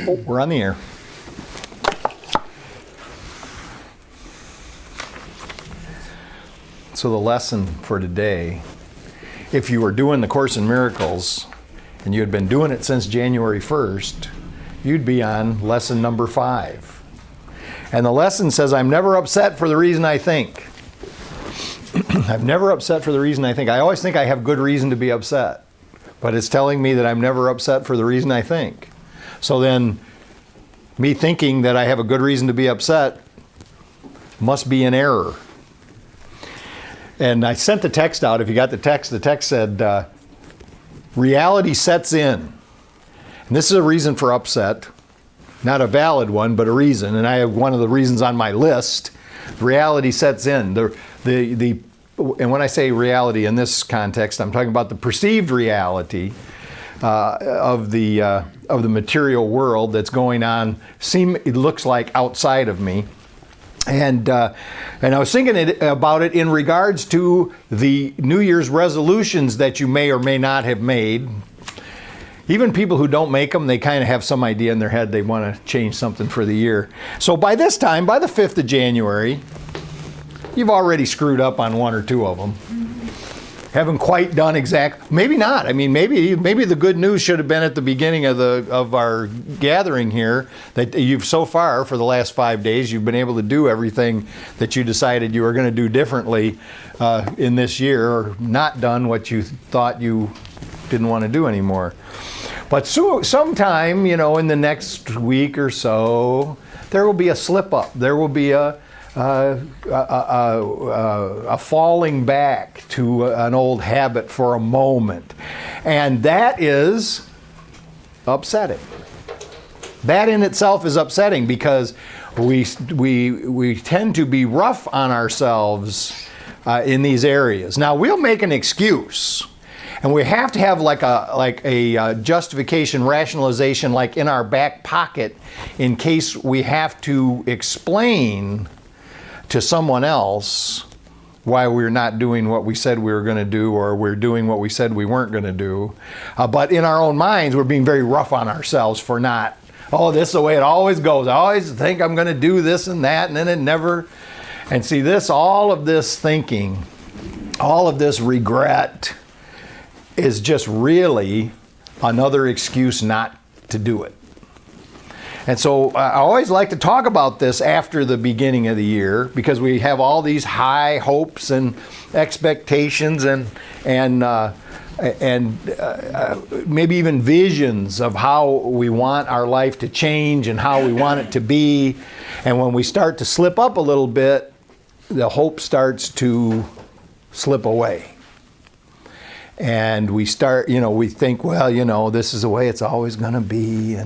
Oh, we're on the air. So the lesson for today, if you were doing the Course in Miracles and you had been doing it since January 1st, you'd be on lesson number 5. And the lesson says, I'm never upset for the reason I think. I'm never upset for the reason I think. I always think I have good reason to be upset. But it's telling me that I'm never upset for the reason I think. So then, me thinking that I have a good reason to be upset must be an error. And I sent the text out. If you got the text said, reality sets in. And this is a reason for upset. Not a valid one, but a reason. And I have one of the reasons on my list. Reality sets in. And when I say reality in this context, I'm talking about the perceived reality of the material world that's going on. It looks like outside of me. And I was thinking about it in regards to the New Year's resolutions that you may or may not have made. Even people who don't make them, they kind of have some idea in their head they want to change something for the year. So by this time, by the 5th of January, you've already screwed up on one or two of them. Haven't quite done maybe not. I mean, maybe the good news should have been at the beginning of our gathering here, that you've so far, for the last 5 days, you've been able to do everything that you decided you were going to do differently in this year, or not done what you thought you didn't want to do anymore. But sometime, in the next week or so, there will be a slip up. There will be a falling back to an old habit for a moment. And that is upsetting. That in itself is upsetting, because we tend to be rough on ourselves in these areas. Now, we'll make an excuse. And we have to have like a justification, rationalization, like in our back pocket, in case we have to explain to someone else why we're not doing what we said we were going to do, or we're doing what we said we weren't going to do. But in our own minds, we're being very rough on ourselves for not, this is the way it always goes. I always think I'm going to do this and that, and then it never. And see, all of this thinking, all of this regret is just really another excuse not to do it. And so I always like to talk about this after the beginning of the year, because we have all these high hopes and expectations and maybe even visions of how we want our life to change and how we want it to be. And when we start to slip up a little bit, the hope starts to slip away. And we start, we think, this is the way it's always going to be.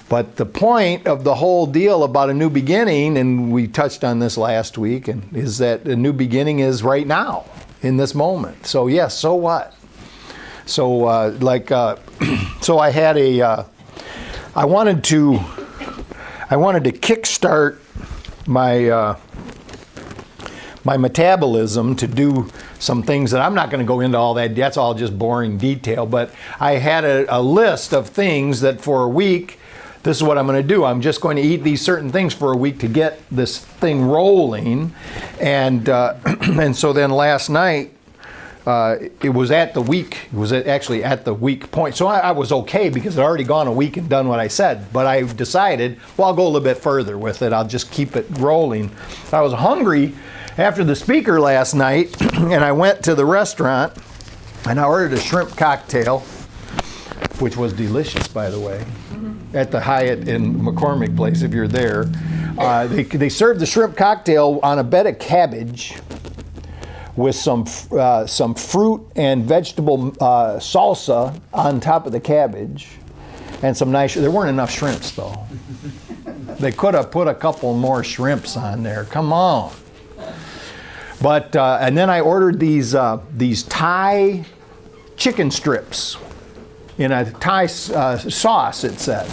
But the point of the whole deal about a new beginning, and we touched on this last week, is that a new beginning is right now, in this moment. So yes, so what? So so I had I wanted to kickstart my metabolism to do some things that I'm not going to go into all that. That's all just boring detail. But I had a list of things that for a week, this is what I'm going to do. I'm just going to eat these certain things for a week to get this thing rolling. And so then last night, it was at the week. It was actually at the week point. So I was okay, because I'd already gone a week and done what I said. But I decided, I'll go a little bit further with it. I'll just keep it rolling. I was hungry after the speaker last night, and I went to the restaurant, and I ordered a shrimp cocktail, which was delicious, by the way, at the Hyatt in McCormick Place, if you're there. They served the shrimp cocktail on a bed of cabbage with some fruit and vegetable salsa on top of the cabbage, and some nice. There weren't enough shrimps, though. They could have put a couple more shrimps on there. Come on. But and then I ordered these Thai chicken strips in a Thai sauce, it said.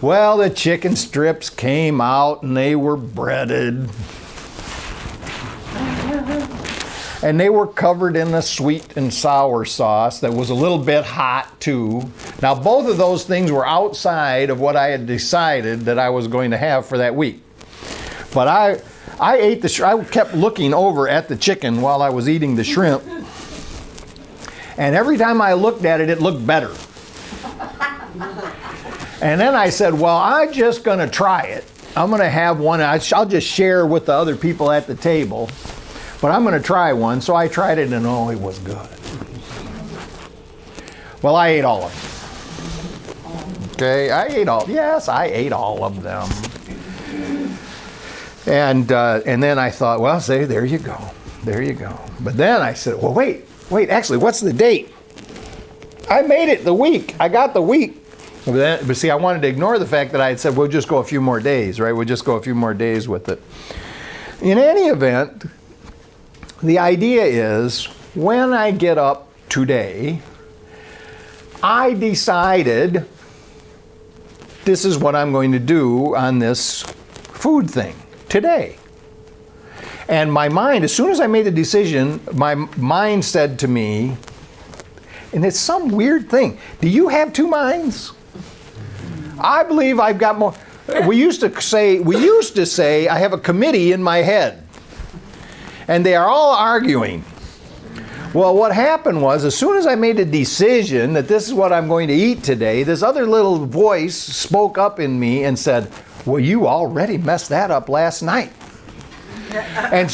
Well, the chicken strips came out and they were breaded. And they were covered in the sweet and sour sauce that was a little bit hot too. Now both of those things were outside of what I had decided that I was going to have for that week. But I ate I kept looking over at the chicken while I was eating the shrimp. And every time I looked at it, it looked better. And then I said, well, I'm just going to try it. I'm going to have one. I'll just share with the other people at the table. But I'm going to try one. So I tried it, and oh, it was good. Well, I ate all of them. Okay, I ate all of them. And then I thought, well, there you go. There you go. But then I said, well, wait, actually, what's the date? I made it the week. I got the week. But see, I wanted to ignore the fact that I had said, we'll just go a few more days, right? We'll just go a few more days with it. In any event, the idea is, when I get up today, I decided this is what I'm going to do on this food thing today. And my mind, as soon as I made the decision, my mind said to me, and it's some weird thing. Do you have two minds? I believe I've got more. We used to say I have a committee in my head. And they are all arguing. Well, what happened was, as soon as I made a decision that this is what I'm going to eat today, this other little voice spoke up in me and said, well, you already messed that up last night. And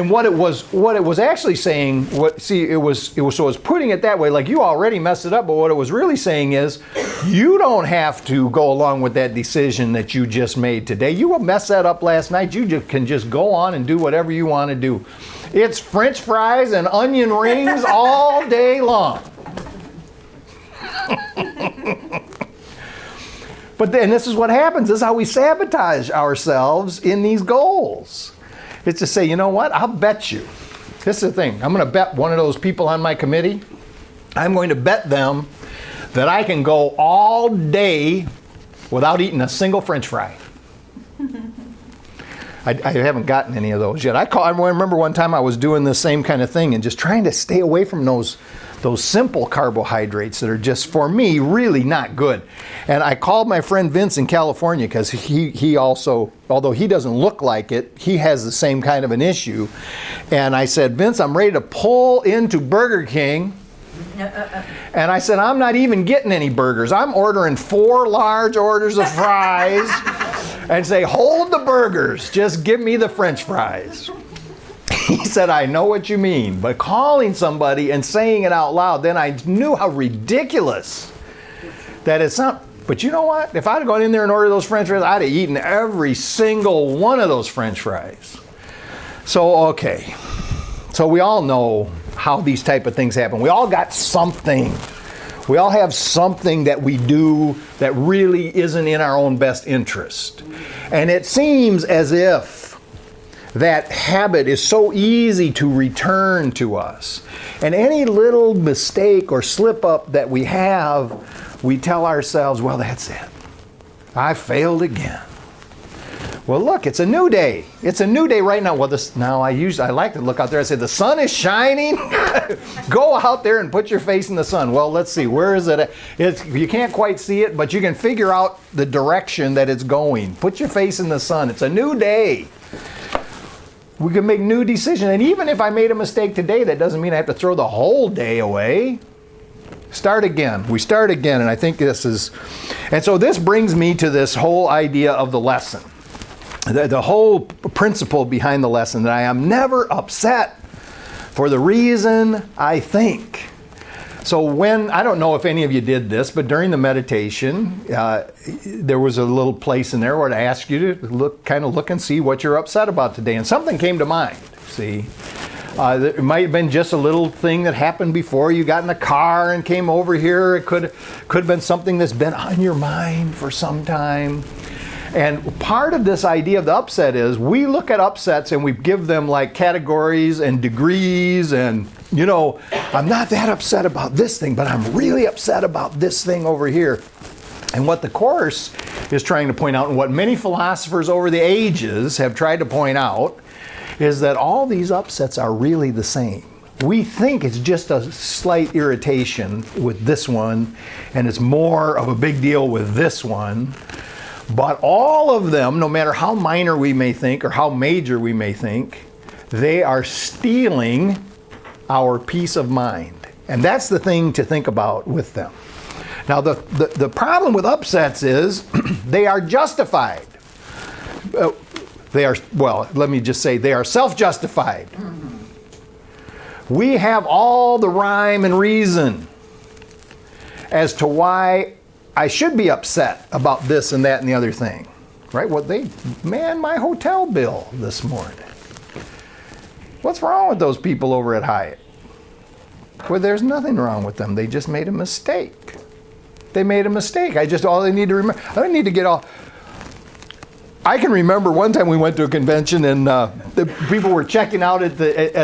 what it was actually saying, it was putting it that way, like you already messed it up, but what it was really saying is, you don't have to go along with that decision that you just made today. You messed that up last night. You can just go on and do whatever you want to do. It's French fries and onion rings all day long. But then this is what happens. This is how we sabotage ourselves in these goals. It's to say, you know what? I'll bet you. This is the thing. I'm going to bet one of those people on my committee. I'm going to bet them that I can go all day without eating a single French fry. I haven't gotten any of those yet. I remember one time I was doing the same kind of thing and just trying to stay away from those simple carbohydrates that are just, for me, really not good. And I called my friend Vince in California because he also, although he doesn't look like it, he has the same kind of an issue. And I said, Vince, I'm ready to pull into Burger King. And I said, I'm not even getting any burgers. I'm ordering 4 large orders of fries and say, hold the burgers. Just give me the French fries. He said, I know what you mean. But calling somebody and saying it out loud, then I knew how ridiculous that it's not. But you know what? If I'd have gone in there and ordered those French fries, I'd have eaten every single one of those French fries. So, okay. So we all know how these type of things happen. We all got something. We all have something that we do that really isn't in our own best interest. And it seems as if that habit is so easy to return to us. And any little mistake or slip up that we have, we tell ourselves, well, that's it. I failed again. Well, look, it's a new day. It's a new day right now. Well, I like to look out there and say, the sun is shining. Go out there and put your face in the sun. Well, let's see. Where is it? You can't quite see it, but you can figure out the direction that it's going. Put your face in the sun. It's a new day. We can make new decisions. And even if I made a mistake today, that doesn't mean I have to throw the whole day away. Start again. We start again. And I think and so this brings me to this whole idea of the lesson. The whole principle behind the lesson, that I am never upset for the reason I think. So I don't know if any of you did this, but during the meditation, there was a little place in there where it asked you to look and see what you're upset about today. And something came to mind, see. It might have been just a little thing that happened before you got in the car and came over here. It could have been something that's been on your mind for some time. And part of this idea of the upset is we look at upsets and we give them like categories and degrees and, I'm not that upset about this thing, but I'm really upset about this thing over here. And what the Course is trying to point out, and what many philosophers over the ages have tried to point out, is that all these upsets are really the same. We think it's just a slight irritation with this one, and it's more of a big deal with this one. But all of them, no matter how minor we may think or how major we may think, they are stealing our peace of mind. And that's the thing to think about with them. Now, the problem with upsets is they are justified. Let me just say, they are self-justified. We have all the rhyme and reason as to why I should be upset about this and that and the other thing. Right? My hotel bill this morning. What's wrong with those people over at Hyatt? Well, there's nothing wrong with them. They just made a mistake. They made a mistake. All they need to remember. I don't need to get all. I can remember one time we went to a convention and the people were checking out at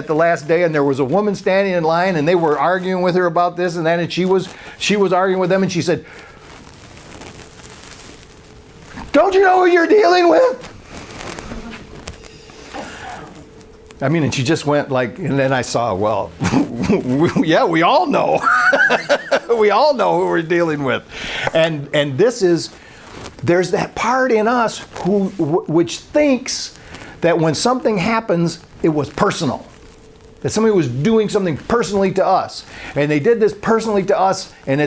the last day, and there was a woman standing in line, and they were arguing with her about this and that, and she was arguing with them, and she said, "Don't you know who you're dealing with?" I mean, and she just went like, and then I saw, well, yeah, we all know. We all know who we're dealing with. And there's that part in us which thinks that when something happens, it was personal. That somebody was doing something personally to us. And they did this personally to us, and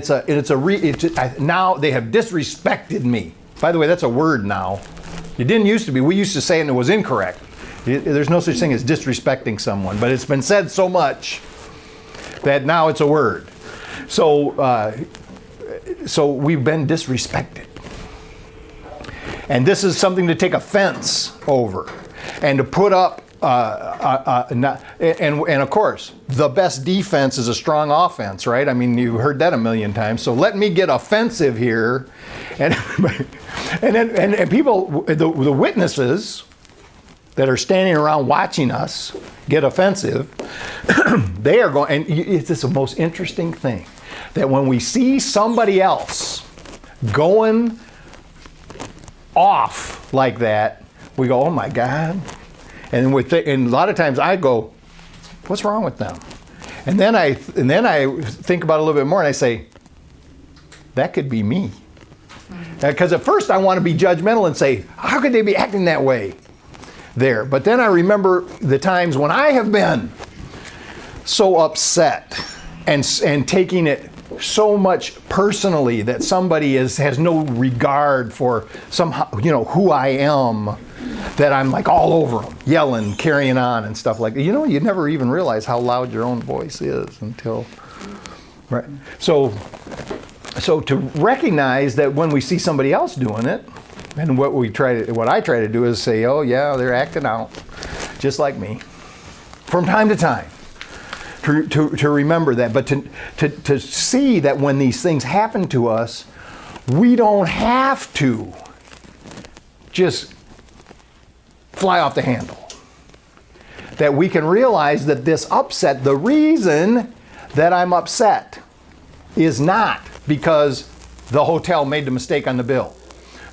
now they have disrespected me. By the way, that's a word now. It didn't used to be. We used to say it and it was incorrect. There's no such thing as disrespecting someone, but it's been said so much that now it's a word. So we've been disrespected. And this is something to take offense over and to put up, and of course, the best defense is a strong offense, right? I mean, you've heard that a million times. So let me get offensive here. And people, the witnesses that are standing around watching us get offensive, they are going, and it's the most interesting thing, that when we see somebody else going off like that, we go, oh my God. And a lot of times I go, what's wrong with them? And then I think about it a little bit more and I say, that could be me. Because at first I want to be judgmental and say, how could they be acting that way there? But then I remember the times when I have been so upset and taking it so much personally that somebody has no regard for somehow, who I am, that I'm like all over them, yelling, carrying on and stuff like that. You never even realize how loud your own voice is until, right? So to recognize that when we see somebody else doing it, and what I try to do is say, oh yeah, they're acting out just like me, from time to time. To remember that, but to see that when these things happen to us, we don't have to just fly off the handle. That we can realize that this upset, the reason that I'm upset is not because the hotel made the mistake on the bill.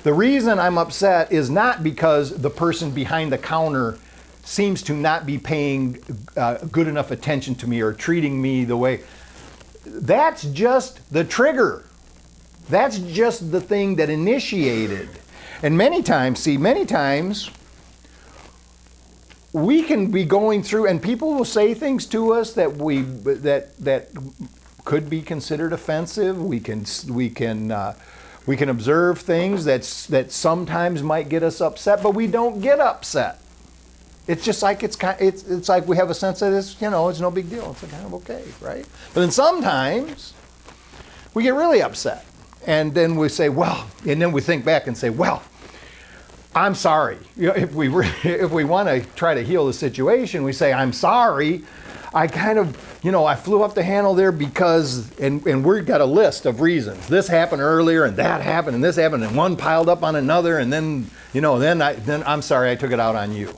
The reason I'm upset is not because the person behind the counter seems to not be paying good enough attention to me or treating me the way. That's just the trigger. That's just the thing that initiated. And many times we can be going through, and people will say things to us that that could be considered offensive. We can observe things that sometimes might get us upset, but we don't get upset. It's just like it's like we have a sense that it's no big deal. It's kind of okay, right? But then sometimes we get really upset, and then we say, well, and then we think back and say, well, I'm sorry. If we want to try to heal the situation, we say, I'm sorry. I kind of, I flew off the handle there because, and we've got a list of reasons. This happened earlier, and that happened, and this happened, and one piled up on another, and then I'm sorry I took it out on you.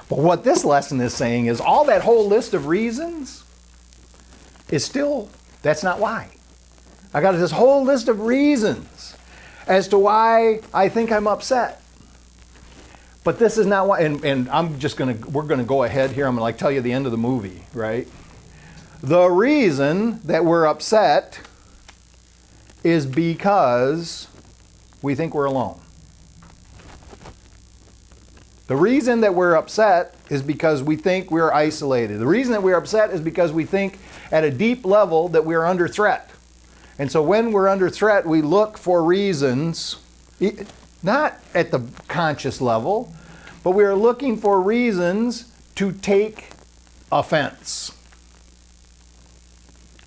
But what this lesson is saying is all that whole list of reasons is still, that's not why. I got this whole list of reasons as to why I think I'm upset. But this is not why, and we're gonna go ahead here. I'm gonna tell you the end of the movie, right? The reason that we're upset is because we think we're alone. The reason that we're upset is because we think we're isolated. The reason that we're upset is because we think at a deep level that we're under threat. And so when we're under threat, we look for reasons, not at the conscious level, but we are looking for reasons to take offense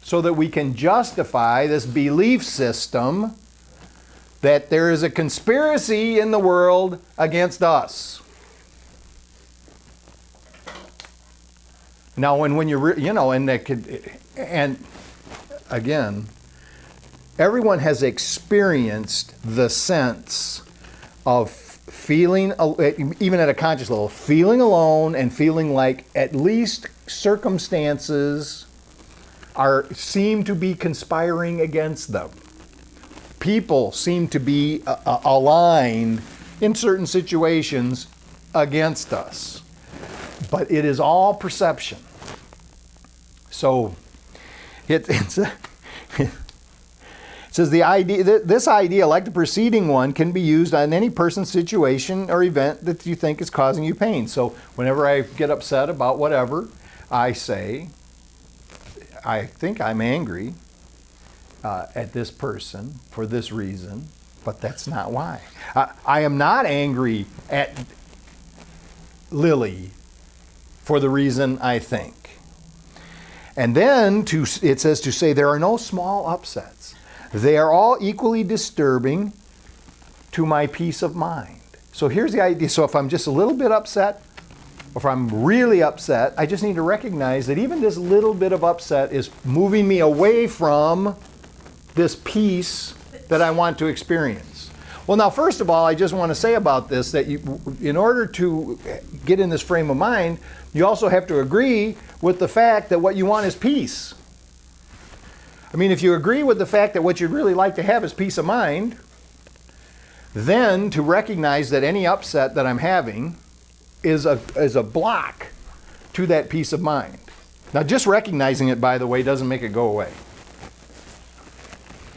so that we can justify this belief system that there is a conspiracy in the world against us. Now, when you're, and again, everyone has experienced the sense of feeling, even at a conscious level, feeling alone and feeling like at least circumstances seem to be conspiring against them. People seem to be aligned in certain situations against us. But it is all perception. So it says this idea, like the preceding one, can be used on any person, situation, or event that you think is causing you pain. So whenever I get upset about whatever, I say, I think I'm angry at this person for this reason, but that's not why. I am not angry at Lily for the reason I think. And then it says to say there are no small upsets. They are all equally disturbing to my peace of mind. So here's the idea. So if I'm just a little bit upset, or if I'm really upset, I just need to recognize that even this little bit of upset is moving me away from this peace that I want to experience. Well, now, first of all, I just want to say about this that in order to get in this frame of mind, you also have to agree with the fact that what you want is peace. I mean, if you agree with the fact that what you'd really like to have is peace of mind, then to recognize that any upset that I'm having is a block to that peace of mind. Now, just recognizing it, by the way, doesn't make it go away.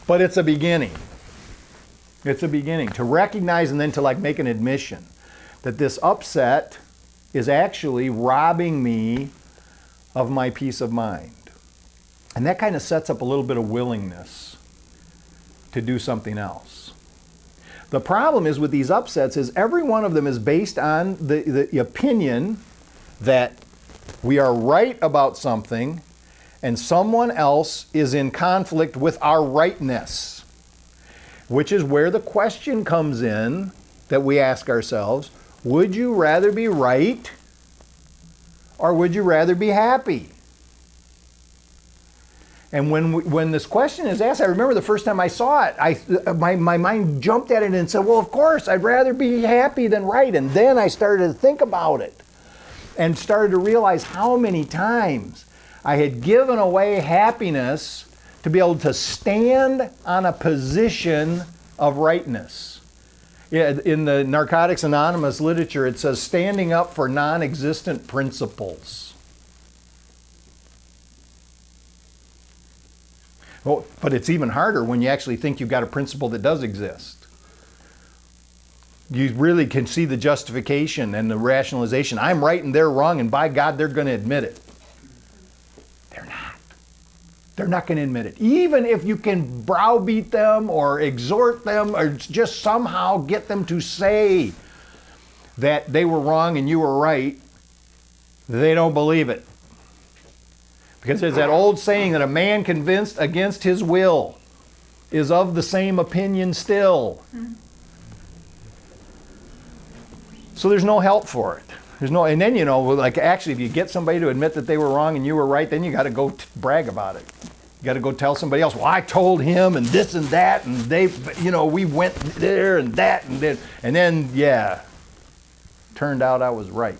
But it's a beginning. It's a beginning to recognize and then to make an admission that this upset is actually robbing me of my peace of mind. And that kind of sets up a little bit of willingness to do something else. The problem is with these upsets is every one of them is based on the opinion that we are right about something and someone else is in conflict with our rightness, which is where the question comes in that we ask ourselves, would you rather be right or would you rather be happy? And when this question is asked, I remember the first time I saw it, my mind jumped at it and said, well, of course, I'd rather be happy than right. And then I started to think about it and started to realize how many times I had given away happiness to be able to stand on a position of rightness. In the Narcotics Anonymous literature, it says standing up for non-existent principles. Well, but it's even harder when you actually think you've got a principle that does exist. You really can see the justification and the rationalization. I'm right and they're wrong, and by God, they're going to admit it. They're not. They're not going to admit it. Even if you can browbeat them or exhort them or just somehow get them to say that they were wrong and you were right, they don't believe it. Because there's that old saying that a man convinced against his will is of the same opinion still. So there's no help for it. And then, actually, if you get somebody to admit that they were wrong and you were right, then you got to go brag about it. You got to go tell somebody else, well, I told him and this and that, and they, we went there and that and then. And then, yeah, turned out I was right.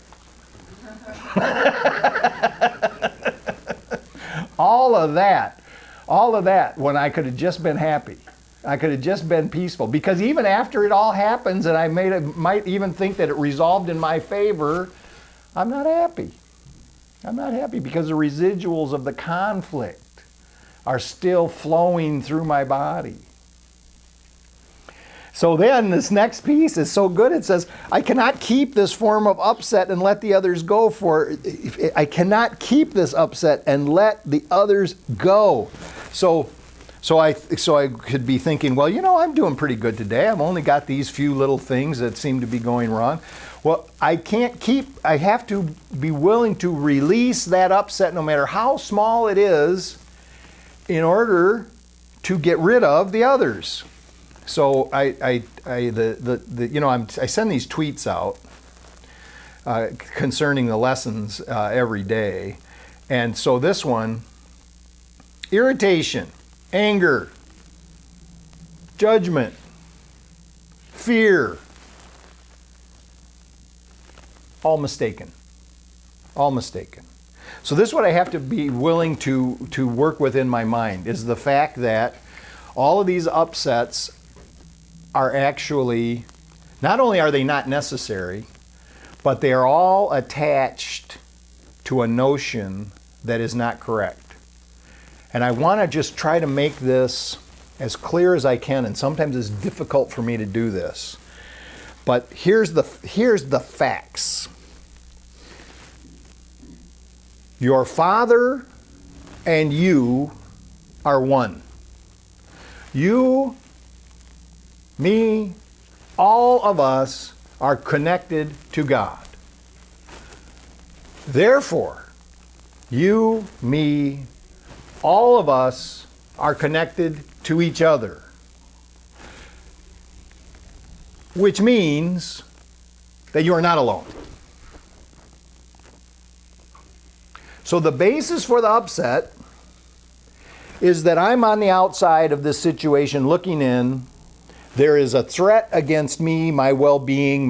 All of that, when I could have just been happy. I could have just been peaceful. Because even after it all happens and I might even think that it resolved in my favor, I'm not happy. I'm not happy because the residuals of the conflict are still flowing through my body. So then this next piece is so good. It says, I cannot keep this form of upset and let the others go I cannot keep this upset and let the others go. So I could be thinking, well, you know, I'm doing pretty good today. I've only got these few little things that seem to be going wrong. Well, I have to be willing to release that upset no matter how small it is in order to get rid of the others. So I send these tweets out concerning the lessons every day. And so this one, irritation, anger, judgment, fear, all mistaken. All mistaken. So this is what I have to be willing to work with in my mind, is the fact that all of these upsets are actually, not only are they not necessary, but they are all attached to a notion that is not correct. And I want to just try to make this as clear as I can, and sometimes it's difficult for me to do this. But here's the facts. Your Father and you are one. You, me, all of us are connected to God. Therefore, you, me, all of us are connected to each other. Which means that you are not alone. So the basis for the upset is that I'm on the outside of this situation looking in. There is a threat against me, my well-being,